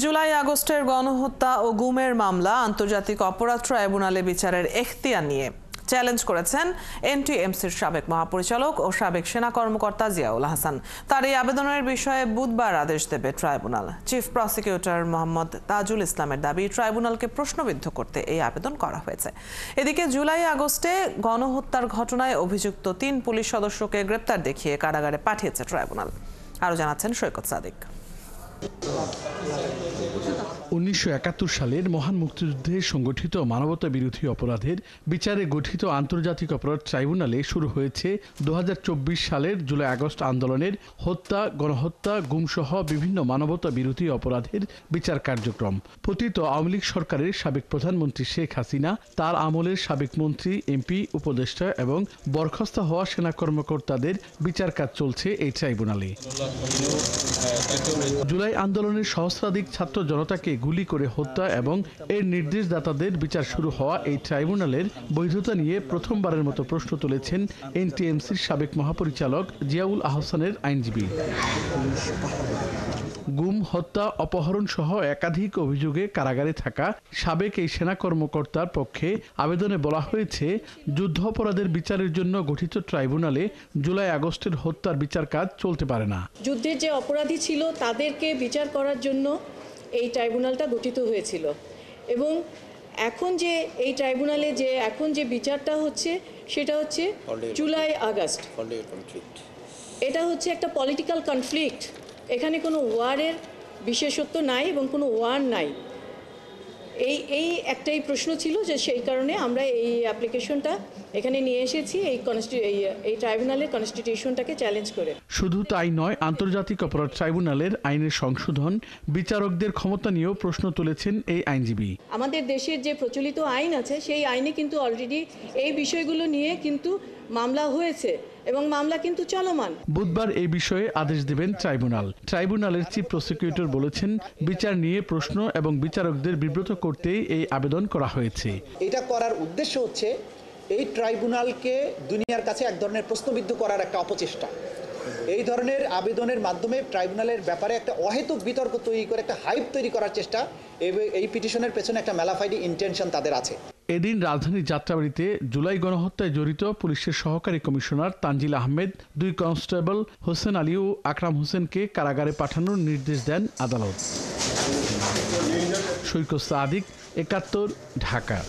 জুলাই আগস্টের গণহত্যা ও গুমের মামলা আন্তর্জাতিক অপরাধ ট্রাইব্যুনালে বিচারের এখতিয়ার নিয়ে চ্যালেঞ্জ করেছেন এনটিএমসির সাবেক মহাপরিচালক ও সাবেক সেনা কর্মকর্তা জিয়াউল হাসান। তার এই আবেদনের বিষয়ে বুধবার আদেশ দেবে tribunal. Chief prosecutor Mohammad Tajul ইসলামের দাবি, ট্রাইব্যুনালকে প্রশ্নবিদ্ধ করতে এই আবেদন করা হয়েছে। এদিকে জুলাই আগস্টে গণহত্যার ঘটনায় অভিযুক্ত ৩ পুলিশ সদস্যকে গ্রেপ্তার দেখিয়ে কারাগারে পাঠিয়েছে ট্রাইব্যুনাল। আরও জানাচ্ছেন সৈকত সাদিক। ১৯৭১ সালের মহান মুক্তিযুদ্ধে সংগঠিত মানবতা বিরোধী অপরাধের বিচারে গঠিত আন্তর্জাতিক অপরাধ ট্রাইব্যুনালে শুরু হয়েছে ২০২৪ সালের জুলাই আগস্ট আন্দোলনের হত্যা, গণহত্যা, গুমসহ বিভিন্ন মানবতা বিরোধী অপরাধের বিচার কার্যক্রম। পতিত আওয়ামী লীগ সরকারের সাবেক প্রধানমন্ত্রী শেখ হাসিনা, তার আমলের সাবেক মন্ত্রী, এমপি, উপদেষ্টা এবং বরখাস্ত হওয়া সেনা কর্মকর্তাদের বিচার কাজ চলছে এই ট্রাইব্যুনালে। জুলাই আন্দোলনের সহস্রাধিক ছাত্র জনতাকে গুলি করে হত্যা এবং এর নির্দেশদাতাদের বিচার শুরু হওয়া এই ট্রাইব্যুনালের বৈধতা নিয়ে প্রথমবারের মতো প্রশ্ন তুলেছেন এনটিএমসির সাবেক মহাপরিচালক জিয়াউল আহসানের আইনজীবী। গুম, হত্যা, অপহরণ সহ একাধিক অভিযোগে কারাগারে থাকা সাবেক এই সেনা কর্মকর্তার পক্ষে আবেদনে বলা হয়েছে, যুদ্ধাপরাধের বিচারের জন্য গঠিত ট্রাইব্যুনালে জুলাই আগস্টের হত্যার বিচার কাজ চলতে পারে না। যুদ্ধের যে অপরাধী ছিল তাদেরকে বিচার করার জন্য এই ট্রাইব্যুনালটা গঠিত হয়েছিল এবং এখন যে এই ট্রাইব্যুনালে এখন যে বিচারটা হচ্ছে সেটা হচ্ছে জুলাই আগস্ট। এটা হচ্ছে একটা পলিটিক্যাল কনফ্লিক্ট। এখানে কোনো ওয়ারের বিশেষত্ব নাই এবং কোনো ওয়ার নাই। এই একটাই প্রশ্ন ছিল, যে সেই কারণে আমরা এই অ্যাপ্লিকেশনটা এখানে নিয়ে এসেছি, এই ট্রাইব্যুনালের কনস্টিটিউশনটাকে চ্যালেঞ্জ করে। শুধু তাই নয়, আন্তর্জাতিক অপরাধ ট্রাইব্যুনালের আইনের সংশোধন, বিচারকদের ক্ষমতা নিয়েও প্রশ্ন তুলেছেন এই আইনজীবী। আমাদের দেশের যে প্রচলিত আইন আছে সেই আইনে কিন্তু অলরেডি এই বিষয়গুলো নিয়ে কিন্তু মামলা হয়েছে এবং মামলা কিন্তু চলমান। বুধবার এই বিষয়ে আদেশ দেবেন ট্রাইব্যুনাল। ট্রাইব্যুনালের চিফ প্রসিকিউটর বলেছেন, বিচার নিয়ে প্রশ্ন এবং বিচারকদের বিব্রত করতেই এই আবেদন করা হয়েছে। এটা করার উদ্দেশ্য হচ্ছে এই ট্রাইব্যুনালকে দুনিয়ার কাছে এক ধরনের প্রশ্নবিদ্ধ করার একটা অপচেষ্টা। এই ধরনের আবেদনের মাধ্যমে ট্রাইব্যুনালের ব্যাপারে একটা অহেতুক বিতর্ক তৈরি করে একটা হাইপ তৈরি করার চেষ্টা, এই পিটিশনের পেছনে একটা মেলাফাইড ইন্টেনশন তাদের আছে। এদিন রাজধানীর যাত্রাবাড়ীতে জুলাই গণহত্যায় জড়িত পুলিশের সহকারী কমিশনার তানজিল আহমেদ, 2 কনস্টেবল হোসেন আলী ও আকরাম হোসেনকে কারাগারে পাঠানোর নির্দেশ দেন আদালত। সৈকত সাদিক, ৭১, ঢাকা।